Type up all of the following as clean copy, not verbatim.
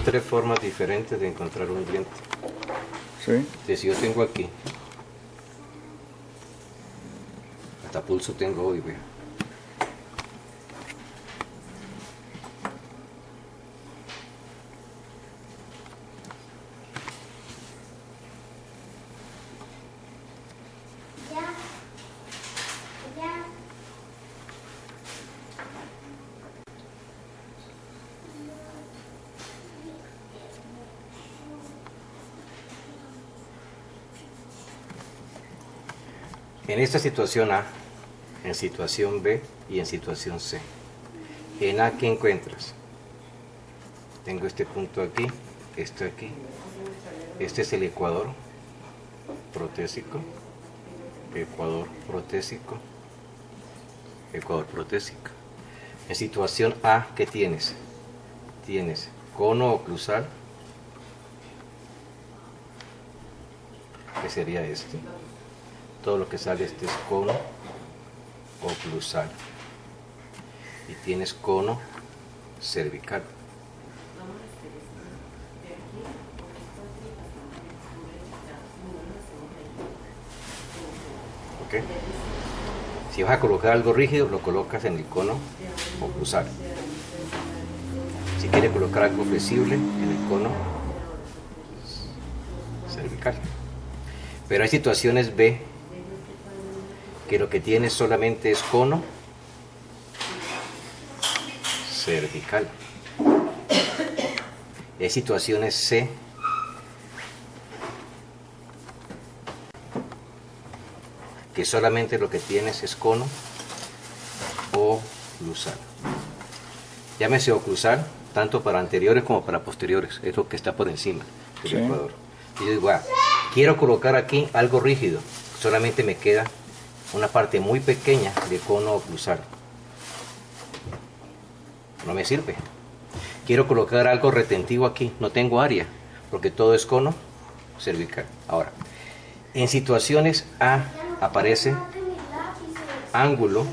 tres formas diferentes de encontrar un diente. Sí. Entonces, si yo tengo aquí, hasta pulso tengo hoy, vea. En esta situación A, en situación B y en situación C. En A, ¿qué encuentras? Tengo este punto aquí, este aquí. Este es el ecuador protésico, ecuador protésico, ecuador protésico. En situación A, ¿qué tienes? Tienes cono oclusal, que sería este. Todo lo que sale este es cono oclusal. Y tienes cono cervical. ¿Ok? Si vas a colocar algo rígido, lo colocas en el cono oclusal. Si quieres colocar algo flexible, en el cono cervical. Pero hay situaciones B que lo que tienes solamente es cono cervical. Hay situaciones C que solamente lo que tienes es cono oclusal. Llámese oclusal tanto para anteriores como para posteriores, es lo que está por encima del ecuador. Y yo digo, quiero colocar aquí algo rígido, solamente me queda una parte muy pequeña de cono oclusal. No me sirve. Quiero colocar algo retentivo aquí, no tengo área, porque todo es cono cervical. Ahora, en situaciones A aparece ángulo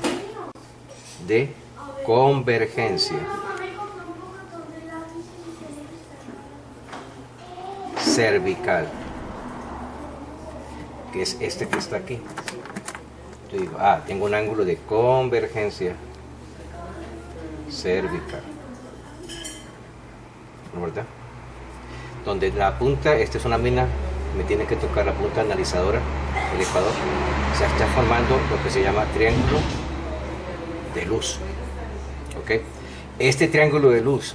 de convergencia cervical, que es este que está aquí. Yo digo, tengo un ángulo de convergencia cervical, ¿verdad? Donde la punta, esta es una mina, me tiene que tocar la punta analizadora, el ecuador, se está formando lo que se llama triángulo de luz. ¿Ok? Este triángulo de luz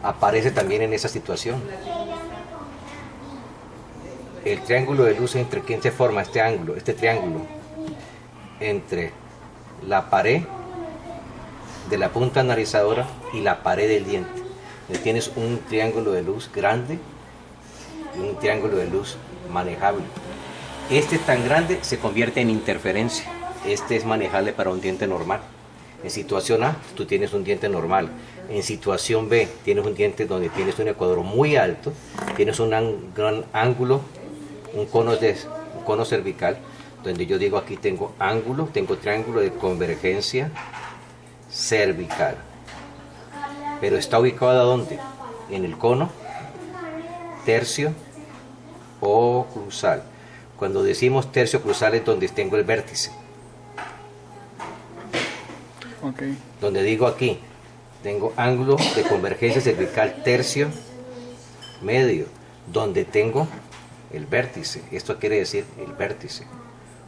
aparece también en esa situación. El triángulo de luz, ¿entre quién se forma este ángulo, este triángulo? Entre la pared de la punta analizadora y la pared del diente. Tienes un triángulo de luz grande y un triángulo de luz manejable. Este tan grande se convierte en interferencia. Este es manejable para un diente normal. En situación A, tú tienes un diente normal. En situación B, tienes un diente donde tienes un ecuador muy alto, tienes un gran ángulo, un cono cervical, donde yo digo aquí tengo ángulo, tengo triángulo de convergencia cervical. Pero está ubicado ¿dónde? En el cono tercio oclusal. Cuando decimos tercio oclusal es donde tengo el vértice. Okay. Donde digo aquí, tengo ángulo de convergencia cervical tercio medio, donde tengo el vértice. Esto quiere decir el vértice,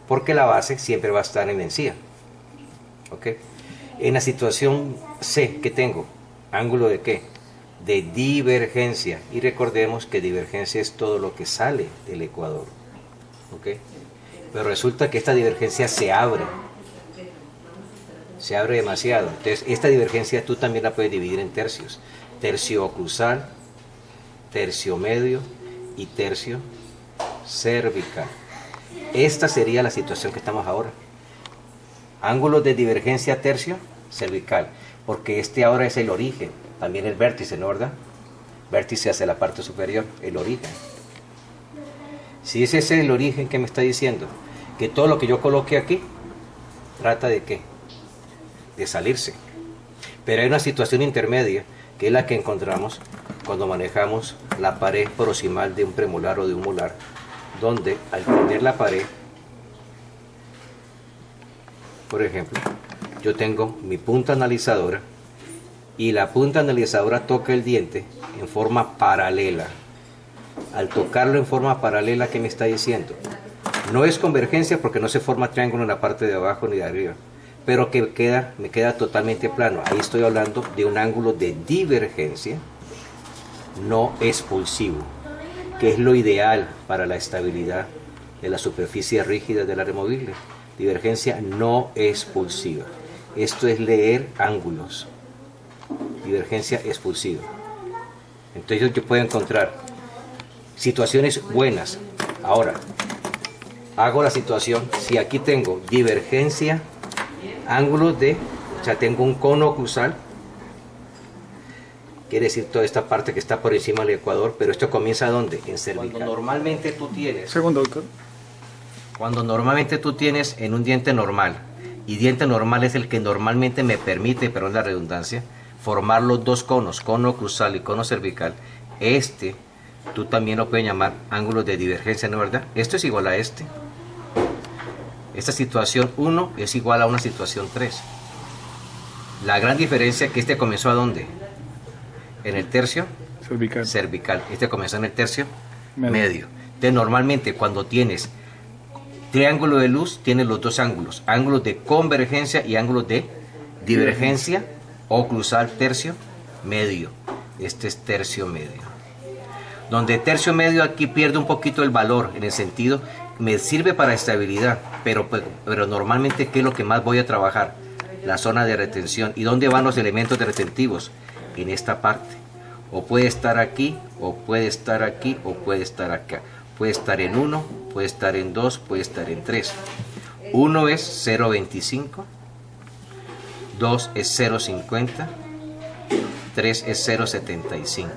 porque la base siempre va a estar en la encía. ¿Ok? En la situación C, ¿qué tengo? ¿Ángulo de qué? De divergencia. Y recordemos que divergencia es todo lo que sale del ecuador. ¿Ok? Pero resulta que esta divergencia se abre. Se abre demasiado. Entonces, esta divergencia tú también la puedes dividir en tercios. Tercio oclusal, tercio medio y tercio cervical. Esta sería la situación que estamos ahora. Ángulos de divergencia tercio cervical, porque este ahora es el origen, también el vértice, ¿no, verdad? Vértice hacia la parte superior, el origen. Si ese es el origen, ¿qué me está diciendo? Que todo lo que yo coloque aquí trata de ¿qué? De salirse. Pero hay una situación intermedia, que es la que encontramos cuando manejamos la pared proximal de un premolar o de un molar, donde al tener la pared, por ejemplo, yo tengo mi punta analizadora y la punta analizadora toca el diente en forma paralela. Al tocarlo en forma paralela, ¿qué me está diciendo? No es convergencia porque no se forma triángulo en la parte de abajo ni de arriba, pero que me queda totalmente plano. Ahí estoy hablando de un ángulo de divergencia no expulsivo, que es lo ideal para la estabilidad de la superficie rígida de la removible. Divergencia no expulsiva. Esto es leer ángulos. Divergencia expulsiva. Entonces yo puedo encontrar situaciones buenas. Ahora, hago la situación, si aquí tengo divergencia, ángulos de, o sea, tengo un cono oclusal, quiere decir toda esta parte que está por encima del ecuador, pero esto comienza ¿dónde? En cervical. Cuando normalmente tú tienes... Segundo, doctor. Cuando normalmente tú tienes en un diente normal, y diente normal es el que normalmente me permite, perdón la redundancia, formar los dos conos, cono oclusal y cono cervical, tú también lo puedes llamar ángulos de divergencia, ¿no es verdad? Esto es igual a este. Esta situación 1 es igual a una situación 3. La gran diferencia es que este comenzó ¿a dónde? En el tercio cervical. Este comenzó en el tercio medio. Entonces normalmente cuando tienes triángulo de luz, tienes los dos ángulos. Ángulos de convergencia y ángulos de divergencia. Oclusal tercio medio. Este es tercio medio. Donde tercio medio aquí pierde un poquito el valor, en el sentido, me sirve para estabilidad, pero normalmente, ¿qué es lo que más voy a trabajar? La zona de retención. ¿Y dónde van los elementos de retentivos? En esta parte. O puede estar aquí, o puede estar aquí, o puede estar acá. Puede estar en 1, puede estar en 2, puede estar en 3. 1 es 0,25, 2 es 0,50, 3 es 0,75.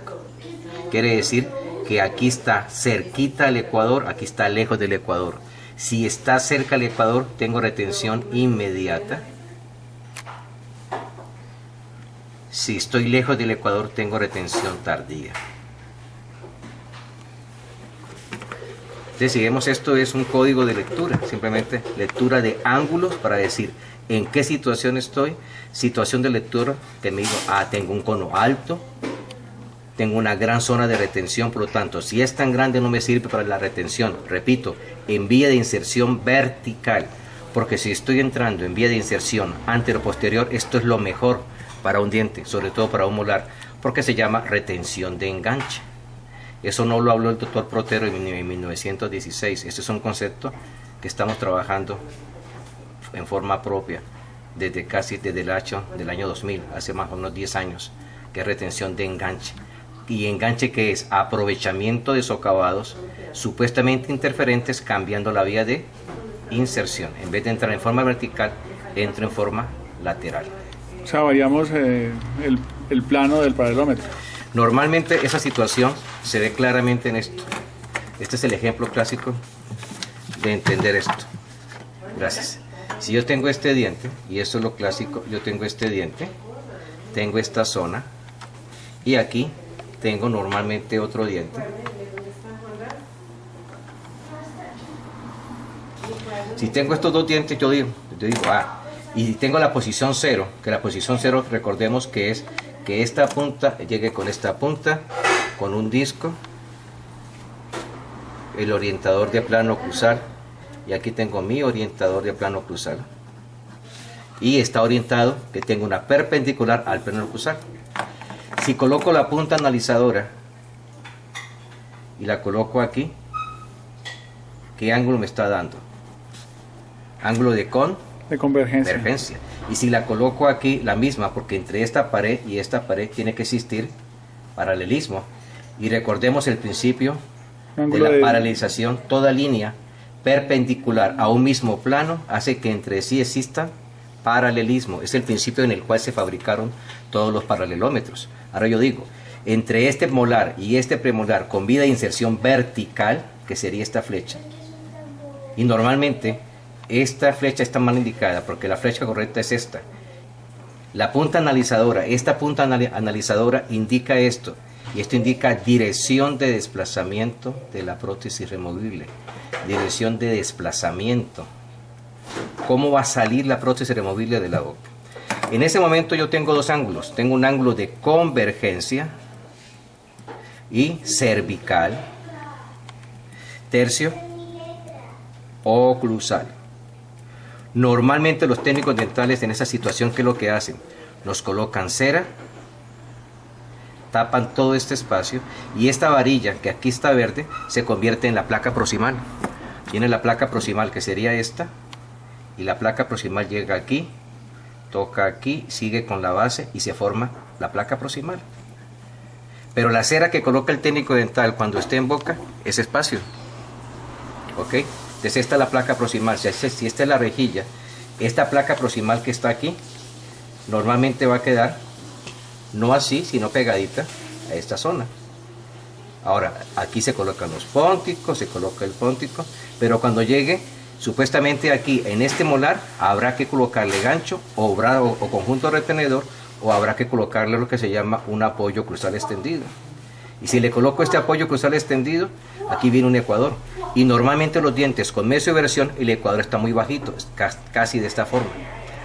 Quiere decir que aquí está cerquita al ecuador, aquí está lejos del ecuador. Si está cerca al ecuador, tengo retención inmediata. Si estoy lejos del ecuador, tengo retención tardía. Entonces, si vemos, esto es un código de lectura, simplemente lectura de ángulos para decir en qué situación estoy. Situación de lectura, te me digo, tengo un cono alto, tengo una gran zona de retención, por lo tanto, si es tan grande no me sirve para la retención. Repito, en vía de inserción vertical, porque si estoy entrando en vía de inserción antero-posterior, esto es lo mejor para un diente, sobre todo para un molar, porque se llama retención de enganche. Eso no lo habló el doctor Protero en 1916. Este es un concepto que estamos trabajando en forma propia desde el año 2000, hace más o menos 10 años, que es retención de enganche. ¿Y enganche qué es? Aprovechamiento de socavados supuestamente interferentes, cambiando la vía de inserción. En vez de entrar en forma vertical, entro en forma lateral. O sea, variamos el plano del paralelómetro. Normalmente esa situación se ve claramente en esto. Este es el ejemplo clásico de entender esto. Gracias. Si yo tengo este diente, y esto es lo clásico, yo tengo este diente, tengo esta zona, y aquí tengo normalmente otro diente. Si tengo estos dos dientes, yo digo, y tengo la posición 0, que la posición 0, recordemos que es que esta punta llegue con esta punta, con un disco, el orientador de plano oclusal, y aquí tengo mi orientador de plano oclusal, y está orientado que tengo una perpendicular al plano oclusal. Si coloco la punta analizadora y la coloco aquí, ¿qué ángulo me está dando? Ángulo de convergencia. Y si la coloco aquí, la misma, porque entre esta pared y esta pared tiene que existir paralelismo. Y recordemos el principio de la paralelización. Toda línea perpendicular a un mismo plano hace que entre sí exista paralelismo. Es el principio en el cual se fabricaron todos los paralelómetros. Ahora yo digo, entre este molar y este premolar con vía de inserción vertical, que sería esta flecha, y normalmente esta flecha está mal indicada porque la flecha correcta es esta. La punta analizadora, esta punta analizadora indica esto, Y esto indica dirección de desplazamiento de la prótesis removible. Dirección de desplazamiento. ¿Cómo va a salir la prótesis removible de la boca? En ese momento yo tengo dos ángulos. Tengo un ángulo de convergencia y cervical, tercio oclusal. Normalmente los técnicos dentales en esa situación, ¿qué es lo que hacen? Nos colocan cera, tapan todo este espacio y esta varilla que aquí está verde se convierte en la placa proximal. Tiene la placa proximal que sería esta y la placa proximal llega aquí, toca aquí, sigue con la base y se forma la placa proximal. Pero la cera que coloca el técnico dental cuando esté en boca es espacio. ¿Ok? Entonces esta es la placa proximal. Si esta es la rejilla, esta placa proximal que está aquí normalmente va a quedar no así, sino pegadita a esta zona. Ahora, aquí se colocan los pónticos, se coloca el póntico, pero cuando llegue, supuestamente aquí en este molar, habrá que colocarle gancho o conjunto retenedor, o habrá que colocarle lo que se llama un apoyo cruzal extendido. Y si le coloco este apoyo cruzal extendido, aquí viene un ecuador. Y normalmente los dientes con mesioversión, el ecuador está muy bajito, casi de esta forma.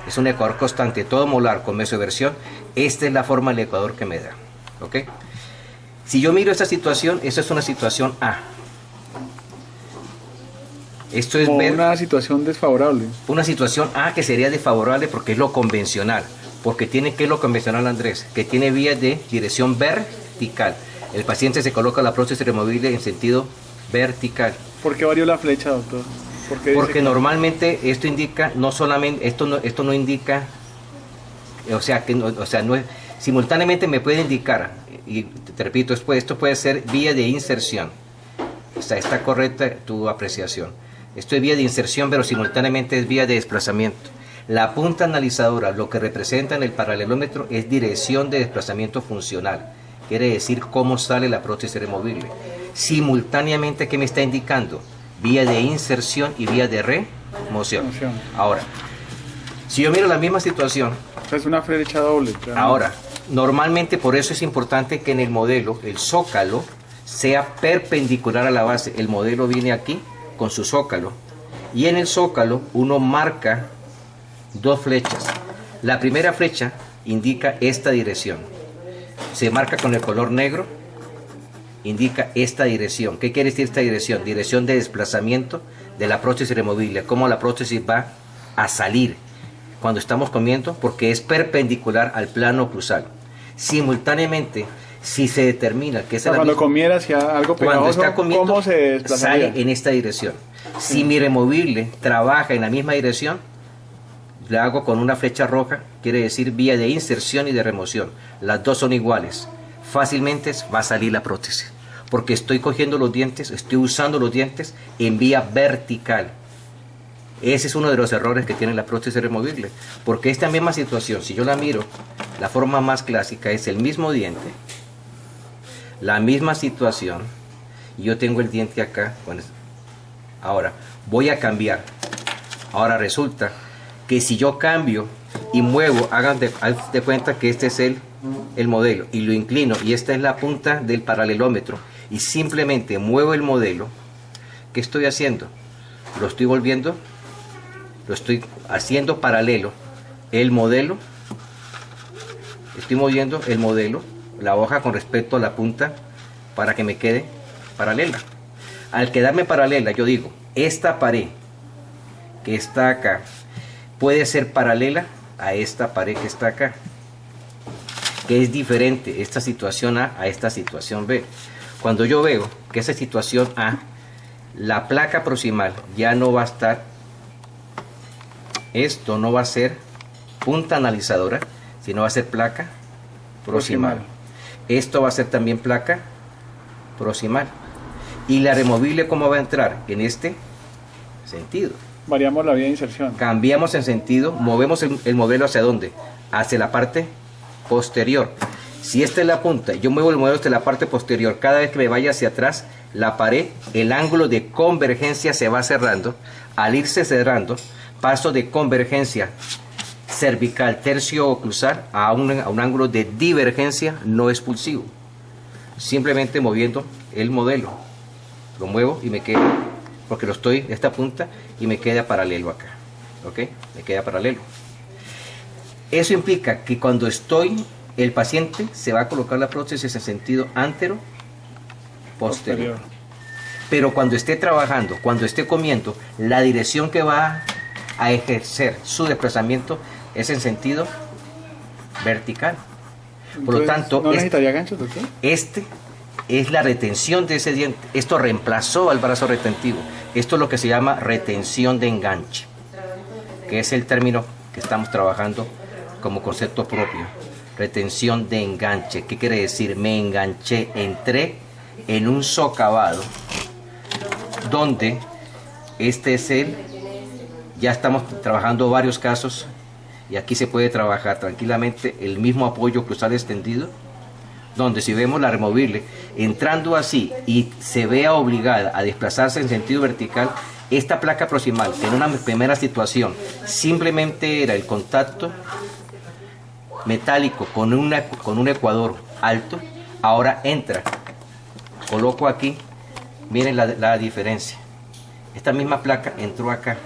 Es un ecuador constante, todo molar con mesioversión. Esta es la forma del ecuador que me da. ¿Ok? Si yo miro esta situación, esta es una situación A. Esto es una situación desfavorable. Una situación A que sería desfavorable porque es lo convencional. Porque tiene, ¿qué es lo convencional, Andrés? Que tiene vías de dirección vertical. El paciente se coloca la prótesis removible en sentido vertical. ¿Por qué varió la flecha, doctor? Porque normalmente esto indica, no solamente, esto no indica, simultáneamente me puede indicar, y te repito, esto puede ser vía de inserción. Está correcta tu apreciación. Esto es vía de inserción, pero simultáneamente es vía de desplazamiento. La punta analizadora, lo que representa en el paralelómetro, es dirección de desplazamiento funcional. Quiere decir cómo sale la prótesis removible. Simultáneamente, ¿qué me está indicando? Vía de inserción y vía de remoción. Ahora, si yo miro la misma situación... Es una flecha doble. Claramente. Ahora, normalmente por eso es importante que en el modelo, el zócalo, sea perpendicular a la base. El modelo viene aquí con su zócalo. Y en el zócalo uno marca dos flechas. La primera flecha indica esta dirección. Se marca con el color negro, indica esta dirección. ¿Qué quiere decir esta dirección? Dirección de desplazamiento de la prótesis removible. Cómo la prótesis va a salir cuando estamos comiendo, porque es perpendicular al plano oclusal. Simultáneamente, si se determina que es cuando comiera hacia algo pegajoso, cuando está comiendo, ¿cómo se desplazaría? Sale en esta dirección. Si mi removible trabaja en la misma dirección, le hago con una flecha roja, quiere decir vía de inserción y de remoción. Las dos son iguales. Fácilmente va a salir la prótesis, porque estoy cogiendo los dientes, estoy usando los dientes en vía vertical. Ese es uno de los errores que tiene la prótesis removible, porque esta misma situación, si yo la miro, la forma más clásica es el mismo diente, la misma situación, y yo tengo el diente acá. Ahora, voy a cambiar. Ahora resulta que si yo cambio y muevo, hagan de cuenta que este es el modelo, y lo inclino, y esta es la punta del paralelómetro, y simplemente muevo el modelo, ¿qué estoy haciendo? Lo estoy volviendo, lo estoy haciendo paralelo, el modelo, estoy moviendo el modelo, la hoja con respecto a la punta, para que me quede paralela. Al quedarme paralela, yo digo, esta pared que está acá, puede ser paralela a esta pared que está acá, que es diferente esta situación A a esta situación B. Cuando yo veo que esa situación A, la placa proximal ya no va a estar, esto no va a ser punta analizadora, sino va a ser placa proximal. Esto va a ser también placa proximal. Y la removible, ¿cómo va a entrar? En este sentido. Variamos la vía de inserción. Cambiamos el sentido, movemos el modelo ¿hacia dónde? Hacia la parte posterior. Si esta es la punta, yo muevo el modelo hacia la parte posterior. Cada vez que me vaya hacia atrás, la pared, el ángulo de convergencia se va cerrando. Al irse cerrando, paso de convergencia cervical tercio oclusal a un ángulo de divergencia no expulsivo. simplemente moviendo el modelo. Lo muevo y me queda, porque lo estoy de esta punta y me queda paralelo acá. ¿Ok? Me queda paralelo. Eso implica que cuando el paciente se va a colocar la prótesis en sentido antero posterior. Pero cuando esté trabajando, cuando esté comiendo, la dirección que va a ejercer su desplazamiento es en sentido vertical. Por lo tanto, ¿no necesitaría ganchos, doctor? Este es la retención de ese diente. Esto reemplazó al brazo retentivo. Esto es lo que se llama retención de enganche, que es el término que estamos trabajando como concepto propio. Retención de enganche. ¿Qué quiere decir? Me enganché, entré en un socavado donde ya estamos trabajando varios casos y aquí se puede trabajar tranquilamente el mismo apoyo cruzado extendido, donde si vemos la removible entrando así y se vea obligada a desplazarse en sentido vertical, esta placa proximal en una primera situación simplemente era el contacto metálico con un ecuador alto, ahora entra, coloco aquí, miren la diferencia, esta misma placa entró acá.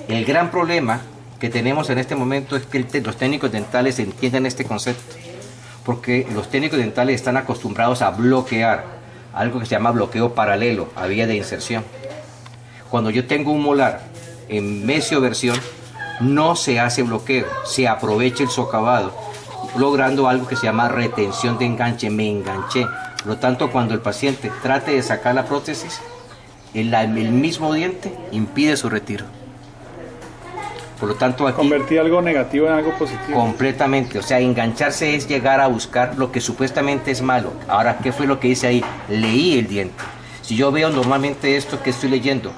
El gran problema que tenemos en este momento es que los técnicos dentales entienden este concepto, porque los técnicos dentales están acostumbrados a bloquear algo que se llama bloqueo paralelo a vía de inserción. Cuando yo tengo un molar en mesioversión, no se hace bloqueo, se aprovecha el socavado, logrando algo que se llama retención de enganche. Me enganché. Por lo tanto, cuando el paciente trate de sacar la prótesis, el mismo diente impide su retiro. Por lo tanto, aquí convertí algo negativo en algo positivo. Completamente. O sea, engancharse es llegar a buscar lo que supuestamente es malo. Ahora, ¿qué fue lo que hice ahí? Leí el diente. Si yo veo normalmente esto que estoy leyendo,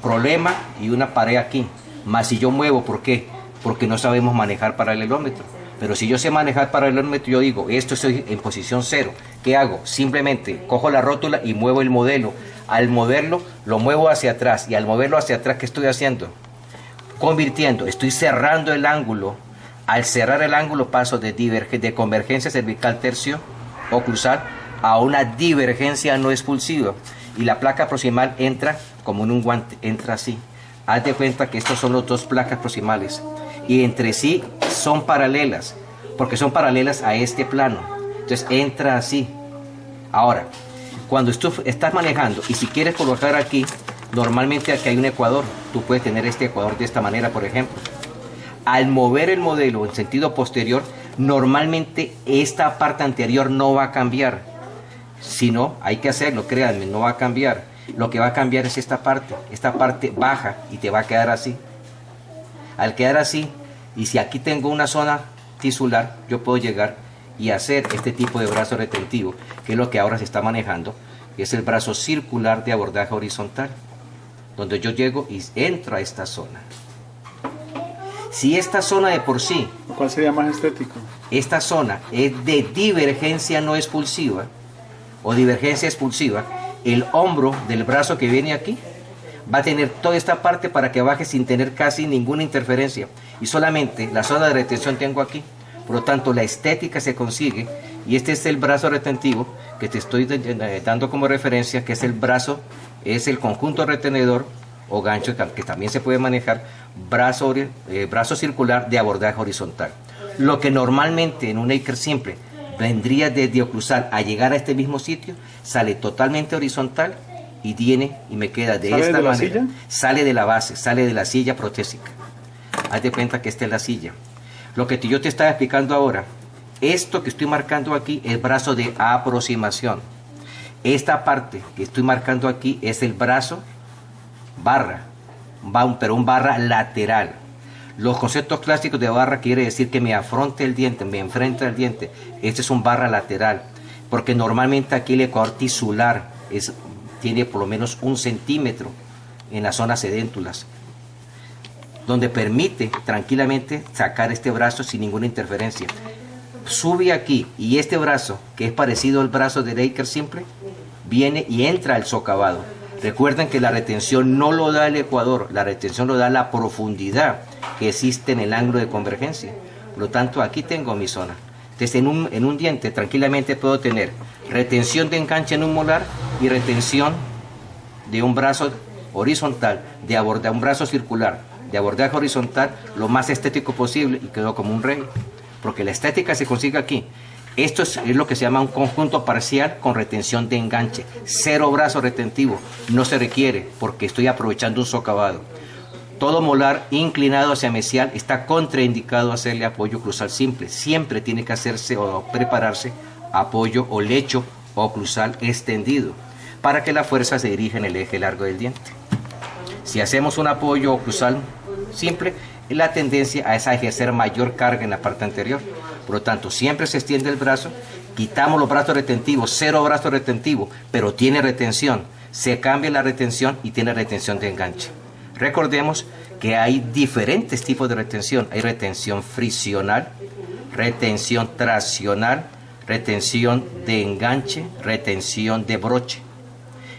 problema y una pared aquí. Más si yo muevo, ¿por qué? Porque no sabemos manejar paralelómetro. Pero si yo sé manejar paralelómetro, yo digo, esto estoy en posición 0. ¿Qué hago? Simplemente cojo la rótula y muevo el modelo. Al moverlo, lo muevo hacia atrás. Y al moverlo hacia atrás, ¿qué estoy haciendo? Convirtiendo, estoy cerrando el ángulo. Al cerrar el ángulo paso de convergencia cervical tercio oclusal a una divergencia no expulsiva. Y la placa proximal entra como en un guante, entra así. Haz de cuenta que estos son los dos placas proximales. Y entre sí son paralelas, porque son paralelas a este plano. Entonces entra así. Ahora, cuando tú estás manejando y si quieres colocar aquí, normalmente aquí hay un ecuador. Tú puedes tener este ecuador de esta manera, por ejemplo. Al mover el modelo en sentido posterior, normalmente esta parte anterior no va a cambiar. Si no, hay que hacerlo, créanme, no va a cambiar. Lo que va a cambiar es esta parte baja y te va a quedar así. Al quedar así, y si aquí tengo una zona tisular, yo puedo llegar y hacer este tipo de brazo retentivo, que es lo que ahora se está manejando, que es el brazo circular de abordaje horizontal, donde yo llego y entro a esta zona. Si esta zona de por sí, ¿cuál sería más estético? Esta zona es de divergencia no expulsiva o divergencia expulsiva, el hombro del brazo que viene aquí va a tener toda esta parte para que baje sin tener casi ninguna interferencia y solamente la zona de retención tengo aquí. Por lo tanto, la estética se consigue y este es el brazo retentivo que te estoy dando como referencia, que es el brazo, es el conjunto retenedor o gancho que también se puede manejar, brazo circular de abordaje horizontal. Lo que normalmente en un Eicher simple vendría desde oclusal a llegar a este mismo sitio, sale totalmente horizontal y me queda de esta manera. ¿Silla? Sale de la base, sale de la silla protésica. Haz de cuenta que esta es la silla. Lo que yo te estaba explicando ahora, esto que estoy marcando aquí es brazo de aproximación. Esta parte que estoy marcando aquí es el brazo barra, pero un barra lateral. Los conceptos clásicos de barra quiere decir que me afronte el diente, me enfrenta el diente. Este es un barra lateral, porque normalmente aquí el ecuador tisular tiene por lo menos 1 centímetro en las zonas sedéntulas, donde permite tranquilamente sacar este brazo sin ninguna interferencia. Sube aquí y este brazo, que es parecido al brazo del Eicher simple, viene y entra al socavado. Recuerden que la retención no lo da el ecuador, la retención lo da la profundidad que existe en el ángulo de convergencia. Por lo tanto, aquí tengo mi zona. Entonces en un diente tranquilamente puedo tener retención de enganche en un molar y retención de un brazo horizontal, de un brazo circular, de abordaje horizontal, lo más estético posible, y quedó como un rey, porque la estética se consigue aquí. Esto es lo que se llama un conjunto parcial con retención de enganche. 0 brazo retentivo, no se requiere porque estoy aprovechando un socavado. Todo molar inclinado hacia mesial está contraindicado hacerle apoyo oclusal simple. Siempre tiene que hacerse o prepararse apoyo o lecho oclusal extendido para que la fuerza se dirija en el eje largo del diente. Si hacemos un apoyo oclusal simple, la tendencia es a ejercer mayor carga en la parte anterior. Por lo tanto, siempre se extiende el brazo, quitamos los brazos retentivos, 0 brazo retentivo, pero tiene retención. Se cambia la retención y tiene retención de enganche. Recordemos que hay diferentes tipos de retención. Hay retención friccional, retención traccional, retención de enganche, retención de broche.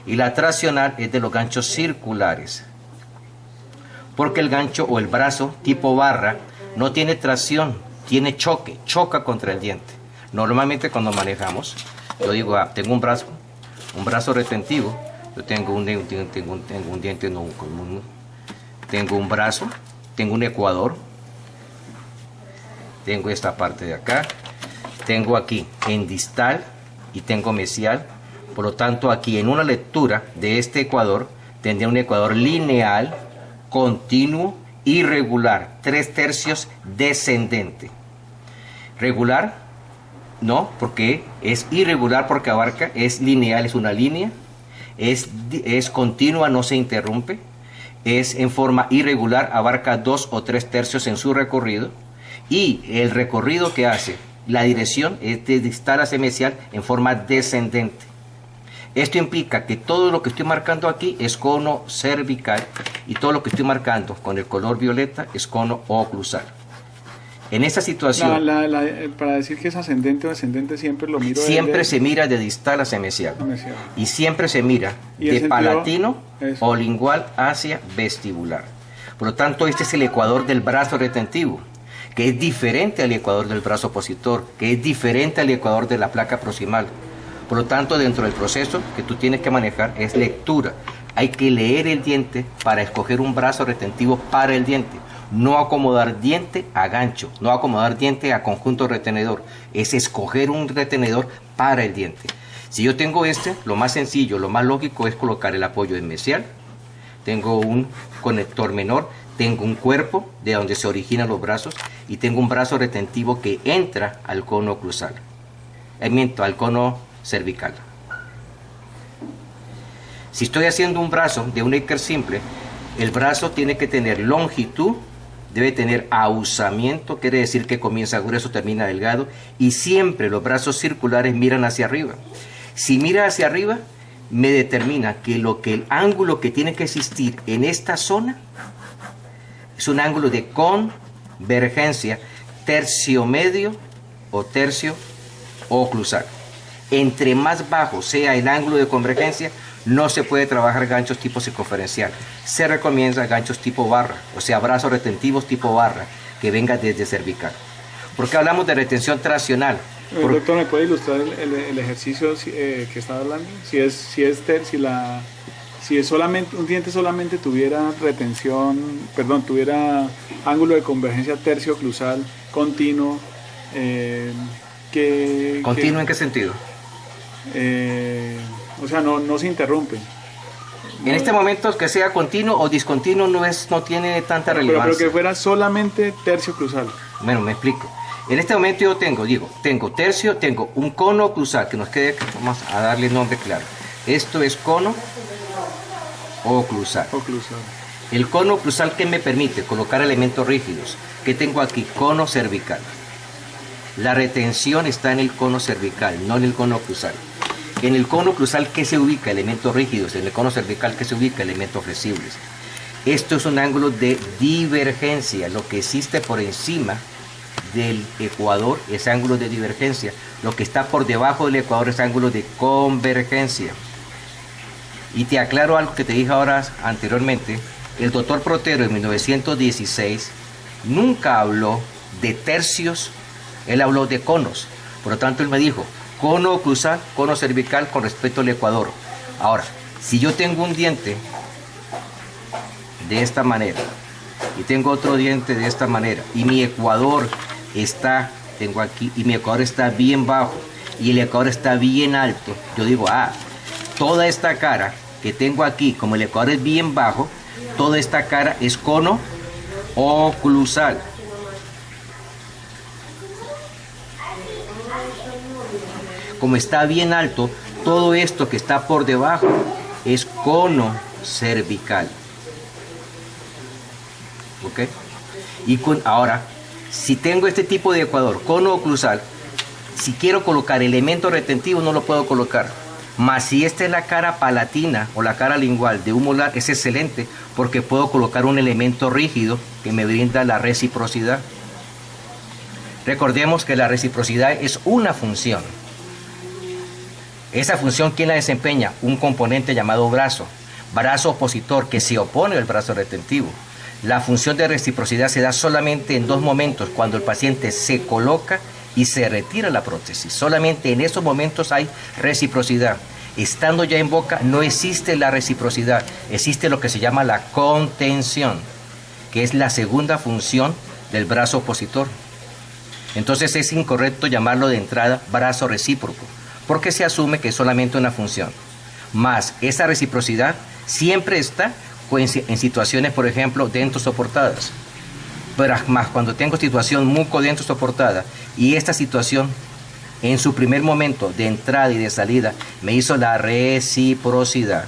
Y la traccional es de los ganchos circulares. Porque el gancho o el brazo tipo barra no tiene tracción, tiene choque, choca contra el diente. Normalmente cuando manejamos, yo digo, tengo un brazo retentivo, yo tengo un diente, tengo un brazo, tengo un ecuador, tengo esta parte de acá, tengo aquí en distal y tengo mesial. Por lo tanto, aquí en una lectura de este ecuador, tendría un ecuador lineal, continuo, irregular, 3/3 descendente. Regular, no, porque es irregular, porque abarca, es lineal, es una línea, es continua, no se interrumpe, es en forma irregular, abarca 2 o 3/3 en su recorrido, y el recorrido que hace, la dirección es de distal hacia mesial en forma descendente. Esto implica que todo lo que estoy marcando aquí es cono cervical y todo lo que estoy marcando con el color violeta es cono oclusal. En esa situación, para decir que es ascendente o descendente siempre lo miro. Siempre se mira de distal hacia mesial. Y siempre se mira de palatino o lingual hacia vestibular. Por lo tanto, este es el ecuador del brazo retentivo, que es diferente al ecuador del brazo opositor, que es diferente al ecuador de la placa proximal. Por lo tanto, dentro del proceso que tú tienes que manejar es lectura. Hay que leer el diente para escoger un brazo retentivo para el diente. No acomodar diente a gancho, no acomodar diente a conjunto retenedor. Es escoger un retenedor para el diente. Si yo tengo lo más sencillo, lo más lógico es colocar el apoyo en mesial. Tengo un conector menor, tengo un cuerpo de donde se originan los brazos y tengo un brazo retentivo que entra al cono oclusal, al cono cervical. Si estoy haciendo un brazo de un Eckert simple, el brazo tiene que tener longitud, debe tener ahusamiento, quiere decir que comienza grueso, termina delgado, y siempre los brazos circulares miran hacia arriba. Si mira hacia arriba, me determina que el ángulo que tiene que existir en esta zona es un ángulo de convergencia tercio medio o tercio oclusal. Entre más bajo sea el ángulo de convergencia, no se puede trabajar ganchos tipo circunferencial. Se recomienda ganchos tipo barra, o sea, brazos retentivos tipo barra, que venga desde cervical. ¿Por qué hablamos de retención traccional? Doctor, ¿me puede ilustrar el ejercicio que estaba hablando? Si solamente un diente solamente tuviera tuviera ángulo de convergencia tercio oclusal continuo, ¿Continuo en qué sentido? O sea, no se interrumpe. En este momento, que sea continuo o discontinuo no tiene tanta relevancia. Pero que fuera solamente tercio oclusal. Bueno, me explico. En este momento yo tengo tercio, tengo un cono oclusal, que nos quede, vamos a darle nombre claro. Esto es cono oclusal. El cono oclusal, que me permite colocar elementos rígidos. ¿Qué tengo aquí? Cono cervical. La retención está en el cono cervical, no en el cono oclusal. En el cono oclusal, ¿qué se ubica? Elementos rígidos. En el cono cervical, ¿qué se ubica? Elementos flexibles. Esto es un ángulo de divergencia. Lo que existe por encima del ecuador es ángulo de divergencia. Lo que está por debajo del ecuador es ángulo de convergencia. Y te aclaro algo que te dije ahora anteriormente. El doctor Protero en 1916 nunca habló de tercios Él habló de conos. Por lo tanto, él me dijo, cono oclusal, cono cervical con respecto al ecuador. Ahora, si yo tengo un diente de esta manera y tengo otro diente de esta manera y mi ecuador está, tengo aquí, y mi ecuador está bien bajo y el ecuador está bien alto, yo digo, toda esta cara que tengo aquí, como el ecuador es bien bajo, toda esta cara es cono oclusal. Como está bien alto, todo esto que está por debajo es cono cervical. ¿Ok? Y ahora, si tengo este tipo de ecuador, cono oclusal, si quiero colocar elemento retentivo no lo puedo colocar. Mas si esta es la cara palatina o la cara lingual de un molar, es excelente porque puedo colocar un elemento rígido que me brinda la reciprocidad. Recordemos que la reciprocidad es una función. Esa función, ¿quién la desempeña? Un componente llamado brazo opositor que se opone al brazo retentivo. La función de reciprocidad se da solamente en dos momentos, cuando el paciente se coloca y se retira la prótesis. Solamente en esos momentos hay reciprocidad. Estando ya en boca no existe la reciprocidad, existe lo que se llama la contención, que es la segunda función del brazo opositor. Entonces es incorrecto llamarlo de entrada brazo recíproco, porque se asume que es solamente una función. Más esa reciprocidad siempre está en situaciones, por ejemplo, dentosoportadas. Pero más cuando tengo situación mucodentosoportada y esta situación en su primer momento de entrada y de salida me hizo la reciprocidad.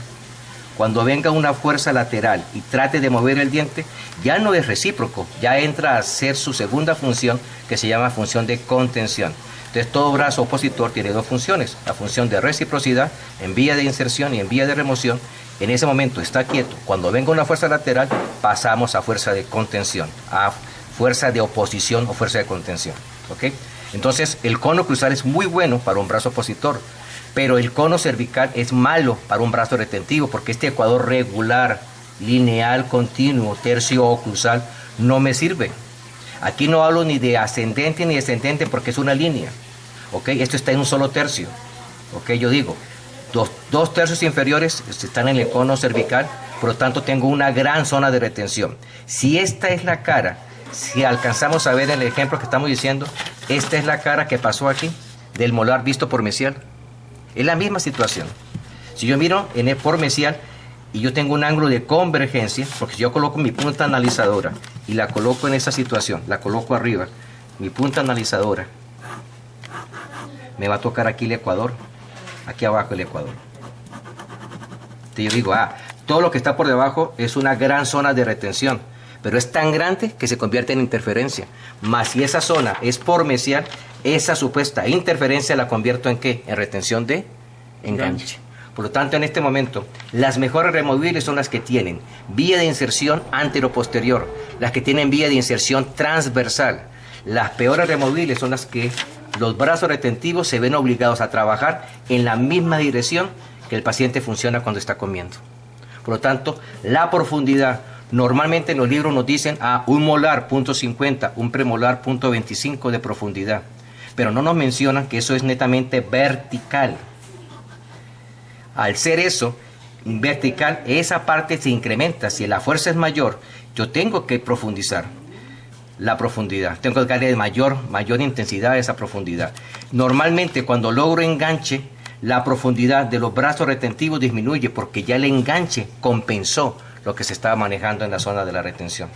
Cuando venga una fuerza lateral y trate de mover el diente, ya no es recíproco, ya entra a ser su segunda función, que se llama función de contención. Entonces todo brazo opositor tiene dos funciones, la función de reciprocidad en vía de inserción y en vía de remoción. En ese momento está quieto. Cuando venga una fuerza lateral, pasamos a fuerza de contención, a fuerza de oposición o fuerza de contención. ¿Ok? Entonces el cono oclusal es muy bueno para un brazo opositor, pero el cono cervical es malo para un brazo retentivo, porque este ecuador regular, lineal, continuo, tercio oclusal, no me sirve. Aquí no hablo ni de ascendente ni descendente porque es una línea. ¿Ok? Esto está en un solo tercio. ¿Ok? Yo digo, dos tercios inferiores están en el cono cervical, por lo tanto tengo una gran zona de retención. Si esta es la cara, si alcanzamos a ver en el ejemplo que estamos diciendo, esta es la cara que pasó aquí, del molar visto por mesial. Es la misma situación. Si yo miro por mesial y yo tengo un ángulo de convergencia, porque si yo coloco mi punta analizadora y la coloco en esa situación, la coloco arriba, mi punta analizadora, me va a tocar aquí el ecuador, aquí abajo el ecuador. Entonces yo digo, todo lo que está por debajo es una gran zona de retención, pero es tan grande que se convierte en interferencia. Más si esa zona es por mesial, esa supuesta interferencia la convierto en ¿qué? En retención de enganche. Por lo tanto, en este momento, las mejores removibles son las que tienen vía de inserción antero-posterior, las que tienen vía de inserción transversal. Las peores removibles son las que los brazos retentivos se ven obligados a trabajar en la misma dirección que el paciente funciona cuando está comiendo. Por lo tanto, la profundidad, normalmente en los libros nos dicen un molar, punto 50, un premolar, punto 25 de profundidad. Pero no nos mencionan que eso es netamente vertical. Al ser eso, vertical, esa parte se incrementa. Si la fuerza es mayor, yo tengo que profundizar la profundidad. Tengo que darle mayor intensidad a esa profundidad. Normalmente cuando logro enganche, la profundidad de los brazos retentivos disminuye porque ya el enganche compensó lo que se estaba manejando en la zona de la retención.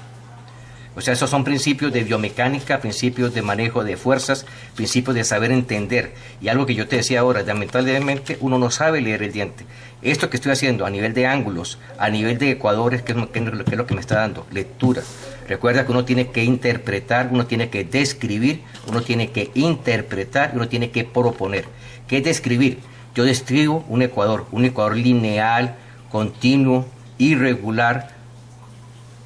O sea, esos son principios de biomecánica, principios de manejo de fuerzas, principios de saber entender. Y algo que yo te decía ahora, lamentablemente uno no sabe leer el diente. Esto que estoy haciendo a nivel de ángulos, a nivel de ecuadores, ¿qué es lo que me está dando? Lectura. Recuerda que uno tiene que interpretar, uno tiene que describir, uno tiene que interpretar, uno tiene que proponer. ¿Qué es describir? Yo describo un ecuador lineal, continuo, irregular,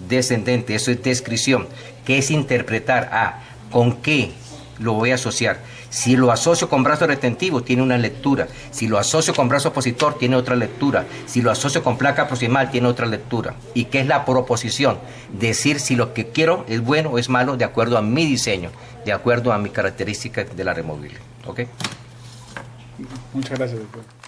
descendente. Eso es descripción. ¿Qué es interpretar? ¿Con qué? lo voy a asociar. Si lo asocio con brazo retentivo, tiene una lectura. Si lo asocio con brazo opositor, tiene otra lectura. Si lo asocio con placa proximal, tiene otra lectura. ¿Y qué es la proposición? Decir si lo que quiero es bueno o es malo de acuerdo a mi diseño, de acuerdo a mis características de la removible. ¿Ok? Muchas gracias, doctor.